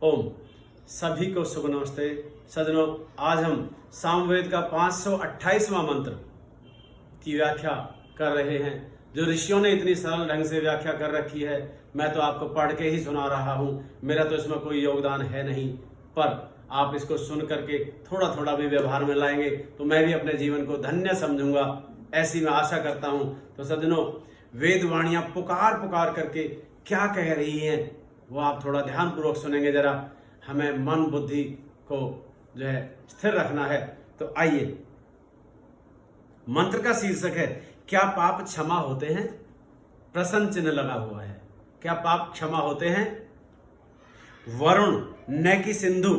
ओम सभी को शुभ नमस्ते सज्जनों। आज हम सामवेद का 528वां मंत्र की व्याख्या कर रहे हैं, जो ऋषियों ने इतनी सरल ढंग से व्याख्या कर रखी है। मैं तो आपको पढ़ के ही सुना रहा हूं, मेरा तो इसमें कोई योगदान है नहीं, पर आप इसको सुन करके थोड़ा थोड़ा भी व्यवहार में लाएंगे तो मैं भी अपने जीवन को धन्य समझूंगा, ऐसी मैं आशा करता हूं। तो सज्जनों, वेद वाणियां पुकार पुकार करके क्या कह रही हैं वो आप थोड़ा ध्यान पूर्वक सुनेंगे। जरा हमें मन बुद्धि को जो है स्थिर रखना है। तो आइए, मंत्र का शीर्षक है क्या पाप क्षमा होते हैं। प्रश्न चिन्ह लगा हुआ है, क्या पाप क्षमा होते हैं। वरुण न की सिंधु,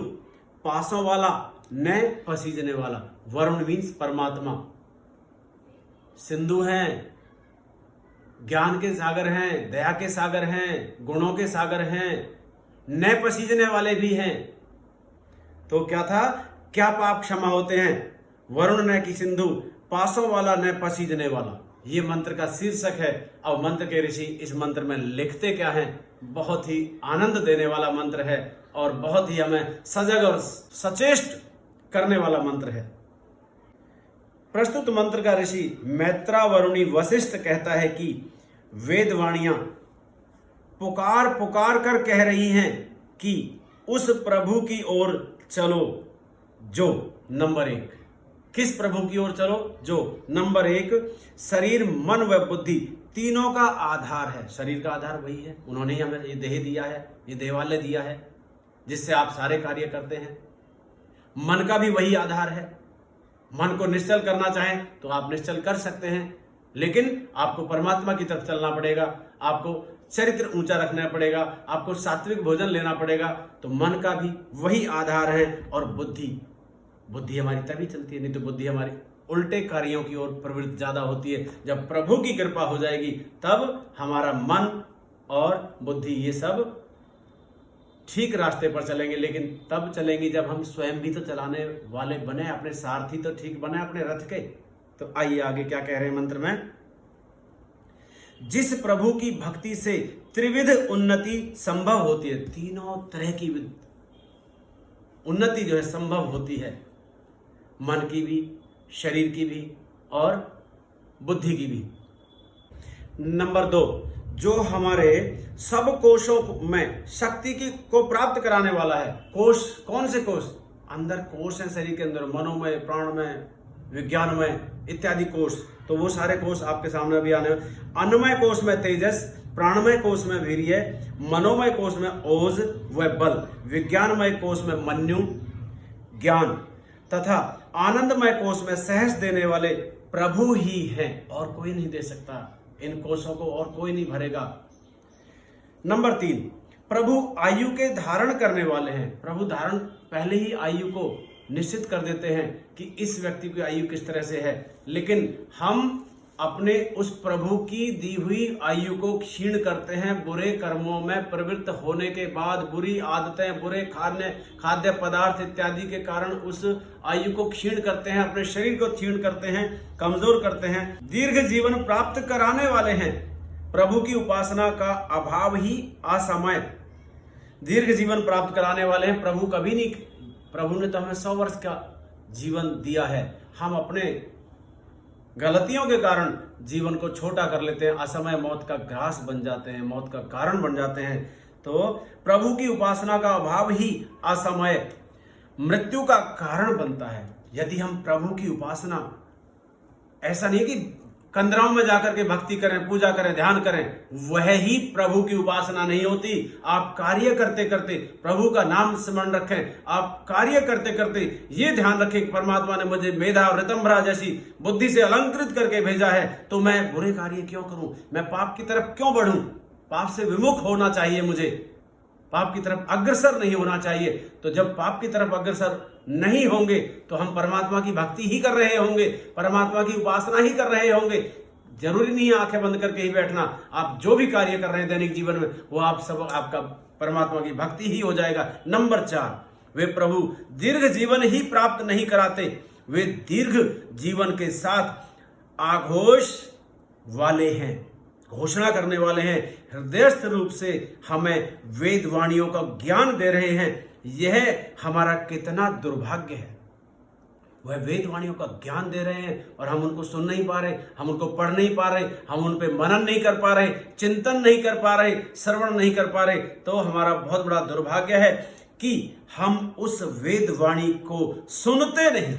पासों वाला न पसीजने वाला। वरुण मीन्स परमात्मा, सिंधु हैं ज्ञान के सागर हैं, दया के सागर हैं, गुणों के सागर हैं, न पसीजने वाले भी हैं। तो क्या था, क्या पाप क्षमा होते हैं। वरुण न की सिंधु, पासों वाला न पसीजने वाला, ये मंत्र का शीर्षक है। और मंत्र के ऋषि इस मंत्र में लिखते क्या हैं। बहुत ही आनंद देने वाला मंत्र है और बहुत ही हमें सजग और सचेष्ट करने वाला मंत्र है। प्रस्तुत मंत्र का ऋषि मैत्रावरुणी वशिष्ठ कहता है कि वेदवाणियां पुकार पुकार कर कह रही हैं कि उस प्रभु की ओर चलो जो नंबर 1। किस प्रभु की ओर चलो, जो नंबर 1 शरीर मन व बुद्धि तीनों का आधार है। शरीर का आधार वही है, उन्होंने ही हमें ये देह दिया है, ये देवालय दिया है जिससे आप सारे कार्य करते हैं। मन का भी वही आधार है। मन को निश्चल करना चाहें तो आप निश्चल कर सकते हैं, लेकिन आपको परमात्मा की तरफ चलना पड़ेगा, आपको चरित्र ऊंचा रखना पड़ेगा, आपको सात्विक भोजन लेना पड़ेगा। तो मन का भी वही आधार है। और बुद्धि हमारी तभी चलती है, नहीं तो बुद्धि हमारी उल्टे कार्यों की ओर प्रवृत्ति ज्यादा होती है। जब प्रभु की कृपा हो जाएगी तब हमारा मन और बुद्धि ये सब ठीक रास्ते पर चलेंगे। लेकिन तब चलेंगी जब हम स्वयं भी तो चलाने वाले बने, अपने सारथी तो ठीक बने अपने रथ के। तो आइए आगे क्या कह रहे हैं मंत्र में। जिस प्रभु की भक्ति से त्रिविध उन्नति संभव होती है, तीनों तरह की उन्नति जो है संभव होती है, मन की भी, शरीर की भी और बुद्धि की भी। नंबर 2, जो हमारे सब कोशों में शक्ति को प्राप्त कराने वाला है। कोश, कौन से कोश, अंदर कोश है शरीर के अंदर, मनोमय, प्राणमय, विज्ञानमय इत्यादि कोश। तो वो सारे कोश आपके सामने अभी आने। अन्नमय कोश में तेजस, प्राणमय कोश में वीर्य, मनोमय कोश में ओज व बल, विज्ञानमय कोश में मन्यु ज्ञान तथा आनंदमय कोश में सहस देने वाले प्रभु ही हैं, और कोई नहीं दे सकता। इन कोशों को और कोई नहीं भरेगा। नंबर 3, प्रभु आयु के धारण करने वाले हैं। प्रभु धारण पहले ही आयु को निश्चित कर देते हैं कि इस व्यक्ति की आयु किस तरह से है, लेकिन हम अपने उस प्रभु की दी हुई आयु को क्षीण करते हैं। बुरे कर्मों में प्रवृत्त होने के बाद, बुरी आदतें, बुरे खाद्य पदार्थ इत्यादि के कारण उस आयु को क्षीण करते हैं, अपने शरीर को क्षीण करते हैं, कमजोर करते हैं। दीर्घ जीवन प्राप्त कराने वाले हैं। प्रभु की उपासना का अभाव ही असमय दीर्घ जीवन प्राप्त कराने वाले हैं। प्रभु कभी नहीं, प्रभु ने तो हमें 100 वर्ष का जीवन दिया है। हम अपने गलतियों के कारण जीवन को छोटा कर लेते हैं, असमय मौत का ग्रास बन जाते हैं, मौत का कारण बन जाते हैं। तो प्रभु की उपासना का अभाव ही असमय मृत्यु का कारण बनता है। यदि हम प्रभु की उपासना, ऐसा नहीं कि कंदराओं में जाकर के भक्ति करें, पूजा करें, ध्यान करें, वह ही प्रभु की उपासना नहीं होती। आप कार्य करते करते प्रभु का नाम स्मरण रखें। आप कार्य करते करते ये ध्यान रखें कि परमात्मा ने मुझे मेधा और ऋतंभरा जैसी बुद्धि से अलंकृत करके भेजा है, तो मैं बुरे कार्य क्यों करूं, मैं पाप की तरफ क्यों बढ़ूं। पाप से विमुख होना चाहिए, मुझे पाप की तरफ अग्रसर नहीं होना चाहिए। तो जब पाप की तरफ अग्रसर नहीं होंगे तो हम परमात्मा की भक्ति ही कर रहे होंगे, परमात्मा की उपासना ही कर रहे होंगे। जरूरी नहीं है आंखें बंद करके ही बैठना। आप जो भी कार्य कर रहे हैं दैनिक जीवन में, वो आप सब आपका परमात्मा की भक्ति ही हो जाएगा। नंबर 4, वे प्रभु दीर्घ जीवन ही प्राप्त नहीं कराते, वे दीर्घ जीवन के साथ आघोष वाले हैं। घोषणा करने वाले हैं, हृदयस्थ रूप से हमें वेद वाणियों का ज्ञान दे रहे हैं। यह हमारा कितना दुर्भाग्य है। वह वेद वाणियों का ज्ञान दे रहे हैं और हम उनको सुन नहीं पा रहे, हम उनको पढ़ नहीं पा रहे, हम उन पे मनन नहीं कर पा रहे, चिंतन नहीं कर पा रहे, श्रवण नहीं कर पा रहे। तो हमारा बहुत बड़ा दुर्भाग्य है कि हम उस वेद वाणी को सुनते नहीं।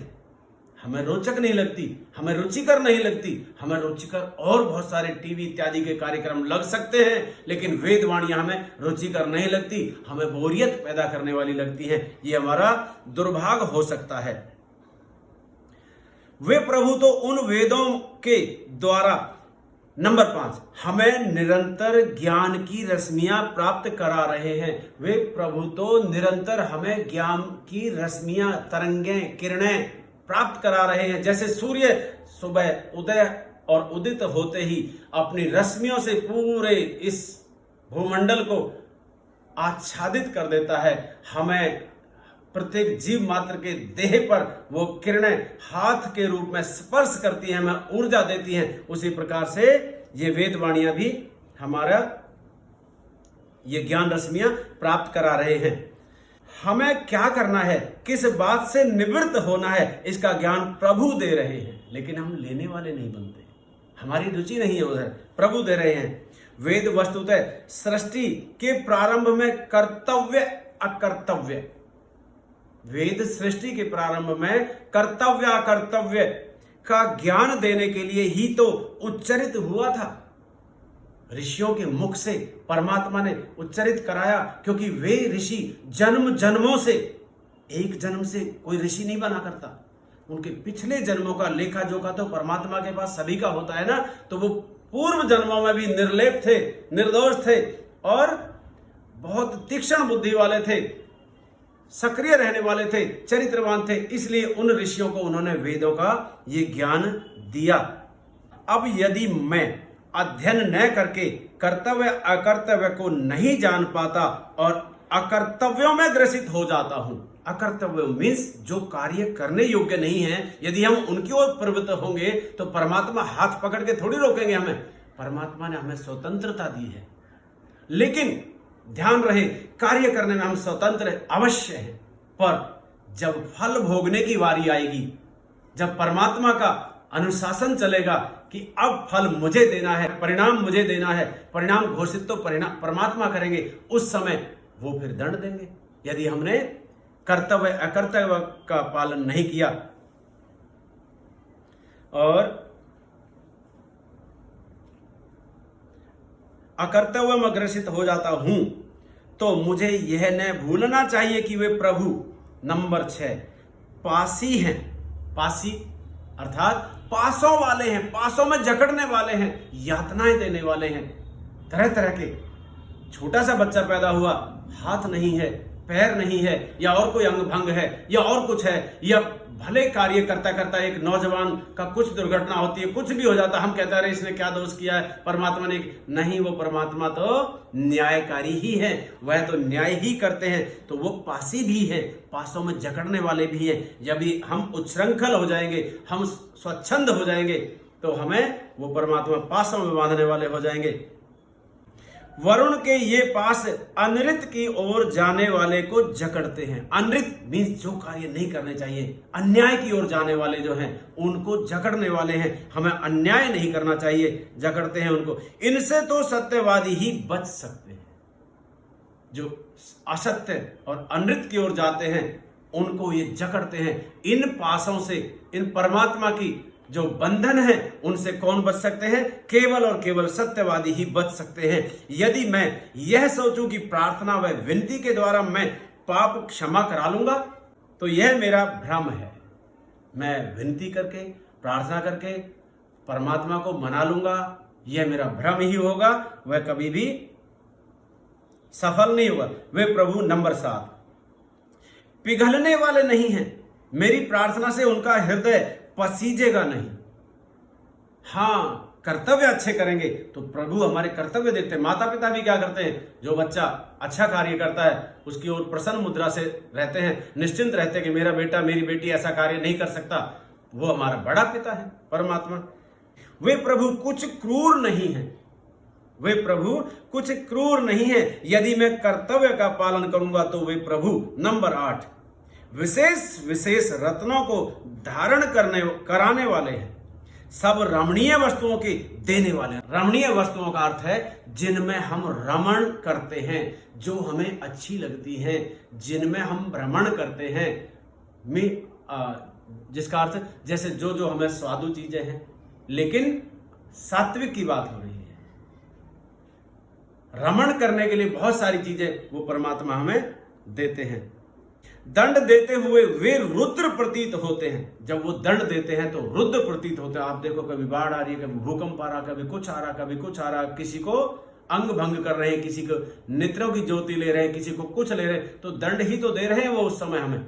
हमें रोचक नहीं लगती, हमें रुचिकर नहीं लगती। हमें रुचिकर और बहुत सारे टीवी इत्यादि के कार्यक्रम लग सकते हैं, लेकिन वेद वाणियां हमें रुचिकर नहीं लगती, हमें बोरियत पैदा करने वाली लगती हैं। ये हमारा दुर्भाग्य हो सकता है। वे प्रभु तो उन वेदों के द्वारा, नंबर 5, हमें निरंतर ज्ञान की रश्मियां प्राप्त करा रहे हैं। वे प्रभु तो निरंतर हमें ज्ञान की रश्मियां, तरंगें, किरणें प्राप्त करा रहे हैं। जैसे सूर्य सुबह उदय और उदित होते ही अपनी रश्मियों से पूरे इस भूमंडल को आच्छादित कर देता है, हमें प्रत्येक जीव मात्र के देह पर वो किरणें हाथ के रूप में स्पर्श करती हैं, हमें ऊर्जा देती हैं। उसी प्रकार से ये वेद वाणियां भी हमारा ये ज्ञान रश्मियां प्राप्त करा रहे हैं। हमें क्या करना है, किस बात से निवृत्त होना है, इसका ज्ञान प्रभु दे रहे हैं, लेकिन हम लेने वाले नहीं बनते। हमारी रुचि नहीं है उधर, प्रभु दे रहे हैं। वेद वस्तुतः सृष्टि के प्रारंभ में कर्तव्य अकर्तव्य, वेद सृष्टि के प्रारंभ में कर्तव्य अकर्तव्य का ज्ञान देने के लिए ही तो उच्चरित हुआ था। ऋषियों के मुख से परमात्मा ने उच्चरित कराया, क्योंकि वे ऋषि जन्म जन्मों से, एक जन्म से कोई ऋषि नहीं बना करता, उनके पिछले जन्मों का लेखा जोखा तो परमात्मा के पास सभी का होता है ना। तो वो पूर्व जन्मों में भी निर्लेप थे, निर्दोष थे और बहुत तीक्ष्ण बुद्धि वाले थे, सक्रिय रहने वाले थे, चरित्रवान थे। इसलिए उन ऋषियों को उन्होंने वेदों का ये ज्ञान दिया। अब यदि मैं अध्ययन न करके कर्तव्य अकर्तव्य को नहीं जान पाता और अकर्तव्यों में ग्रसित हो जाता हूं, अकर्तव्य मीन्स जो कार्य करने योग्य नहीं है, यदि हम उनकी ओर प्रवृत्त होंगे तो परमात्मा हाथ पकड़ के थोड़ी रोकेंगे हमें। परमात्मा ने हमें स्वतंत्रता दी है, लेकिन ध्यान रहे कार्य करने में हम स्वतंत्र अवश्य हैं, पर जब फल भोगने की बारी आएगी, जब परमात्मा का अनुशासन चलेगा कि अब फल मुझे देना है, परिणाम मुझे देना है, परिणाम घोषित तो परिणाम परमात्मा करेंगे, उस समय वो फिर दंड देंगे यदि हमने कर्तव्य अकर्तव्य का पालन नहीं किया। और अकर्तव्य में ग्रसित हो जाता हूं तो मुझे यह न भूलना चाहिए कि वे प्रभु, नंबर 6, पासी हैं। पासी अर्थात पासों वाले हैं, पासों में जकड़ने वाले हैं, यातनाएं देने वाले हैं। तरह तरह के, छोटा सा बच्चा पैदा हुआ, हाथ नहीं है, पैर नहीं है, या और कोई अंग भंग है, या और कुछ है, या भले कार्य करता करता एक नौजवान का कुछ दुर्घटना होती है, कुछ भी हो जाता, हम कहते हैं इसने क्या दोष किया है, परमात्मा ने नहीं, वो परमात्मा तो न्यायकारी ही है, वह तो न्याय ही करते हैं। तो वो पासी भी है, पासों में जकड़ने वाले भी हैं। जब भी हम उच्छृंखल हो जाएंगे, हम स्वच्छंद हो जाएंगे, तो हमें वो परमात्मा पासों में बांधने वाले हो जाएंगे। वरुण के ये पास अनृत की ओर जाने वाले को जकड़ते हैं। अनृत मीन्स जो कार्य नहीं करने चाहिए, अन्याय की ओर जाने वाले जो हैं उनको जकड़ने वाले हैं। हमें अन्याय नहीं करना चाहिए, जकड़ते हैं उनको। इनसे तो सत्यवादी ही बच सकते हैं। जो असत्य और अनृत की ओर जाते हैं उनको ये जकड़ते हैं। इन पासों से, इन परमात्मा की जो बंधन है, उनसे कौन बच सकते हैं? केवल और केवल सत्यवादी ही बच सकते हैं। यदि मैं यह सोचूं कि प्रार्थना व विनती के द्वारा मैं पाप क्षमा करा लूंगा, तो यह मेरा भ्रम है। मैं विनती करके, प्रार्थना करके परमात्मा को मना लूंगा, यह मेरा भ्रम ही होगा, वह कभी भी सफल नहीं होगा। वे प्रभु, नंबर 7, पिघलने वाले नहीं हैं। मेरी प्रार्थना से उनका हृदय पसीजेगा नहीं। हाँ, कर्तव्य अच्छे करेंगे तो प्रभु हमारे कर्तव्य देखते हैं। माता पिता भी क्या करते हैं? जो बच्चा अच्छा कार्य करता है उसकी ओर प्रसन्न मुद्रा से रहते हैं, निश्चिंत रहते हैं कि मेरा बेटा, मेरी बेटी ऐसा कार्य नहीं कर सकता। वो हमारा बड़ा पिता है, परमात्मा। वे प्रभु कुछ क्रूर नहीं हैं। वे प्रभु कुछ क्रूर नहीं है। यदि मैं कर्तव्य का पालन करूंगा तो वे प्रभु। नंबर 8, विशेष विशेष रत्नों को धारण कराने वाले हैं, सब रमणीय वस्तुओं के देने वाले हैं। रमणीय वस्तुओं का अर्थ है जिनमें हम रमण करते हैं, जो हमें अच्छी लगती हैं, जिनमें हम भ्रमण करते हैं, जिसका अर्थ जैसे जो जो हमें स्वादु चीजें हैं, लेकिन सात्विक की बात हो रही है। रमण करने के लिए बहुत सारी चीजें वो परमात्मा हमें देते हैं। दंड देते हुए वे रुद्र प्रतीत होते हैं। जब वो दंड देते हैं तो रुद्र प्रतीत होते हैं। आप देखो, कभी बाढ़ आ रही है, कभी भूकंप आ रहा, कभी कुछ आ रहा, कभी कुछ आ रहा, किसी को अंग भंग कर रहे हैं, किसी को नेत्रों की ज्योति ले रहे हैं, किसी को कुछ ले रहे हैं, तो दंड ही तो दे रहे हैं वो उस समय हमें।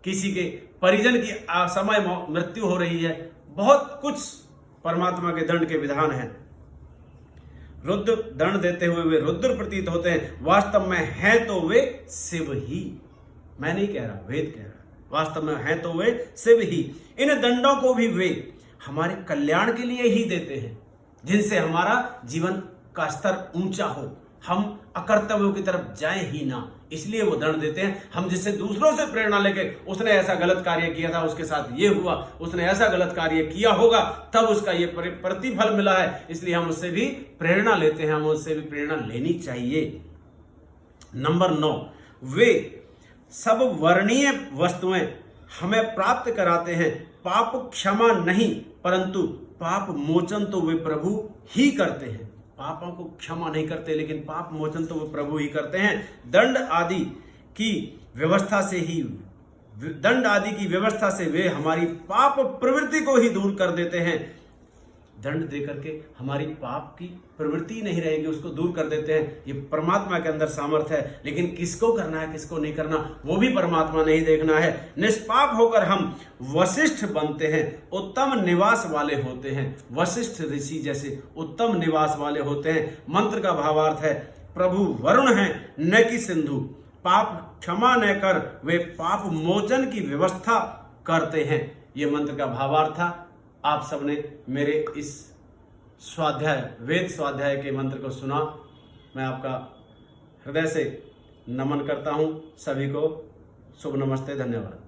किसी के परिजन की समय मृत्यु हो रही है, बहुत कुछ परमात्मा के दंड के विधान हैं। रुद्र दंड देते हुए वे रुद्र प्रतीत होते हैं, वास्तव में हैं तो वे शिव ही। मैं नहीं कह रहा, वेद कह रहा, वास्तव में हैं तो वे शिव ही। इन दंडों को भी वे हमारे कल्याण के लिए ही देते हैं, जिनसे हमारा जीवन का स्तर ऊंचा हो, हम अकर्तव्यों की तरफ जाएं ही ना, इसलिए वो दंड देते हैं। हम जिससे दूसरों से प्रेरणा लेके, उसने ऐसा गलत कार्य किया था, उसके साथ ये हुआ, उसने ऐसा गलत कार्य किया होगा तब उसका ये प्रतिफल मिला है, इसलिए हम उससे भी प्रेरणा लेते हैं, हम उससे भी प्रेरणा लेनी चाहिए। नंबर 9, वे सब वर्णीय वस्तुएं हमें प्राप्त कराते हैं। पाप क्षमा नहीं परंतु पाप मोचन तो वे प्रभु ही करते हैं। पापों को क्षमा नहीं करते, लेकिन पाप मोचन तो वे प्रभु ही करते हैं। दंड आदि की व्यवस्था से वे हमारी पाप प्रवृत्ति को ही दूर कर देते हैं। दंड दे करके हमारी पाप की प्रवृत्ति नहीं रहेगी, उसको दूर कर देते हैं। ये परमात्मा के अंदर सामर्थ्य है, लेकिन किसको करना है किसको नहीं करना वो भी परमात्मा नहीं देखना है। निष्पाप होकर हम वशिष्ठ बनते हैं, उत्तम निवास वाले होते हैं। वशिष्ठ ऋषि जैसे उत्तम निवास वाले होते हैं। मंत्र का भावार्थ है, प्रभु वरुण हैं न कि सिंधु, पाप क्षमा न कर वे पाप मोचन की व्यवस्था करते हैं। ये मंत्र का भावार्थ था। आप सबने मेरे इस वेद स्वाध्याय के मंत्र को सुना। मैं आपका हृदय से नमन करता हूं। सभी को शुभ नमस्ते, धन्यवाद।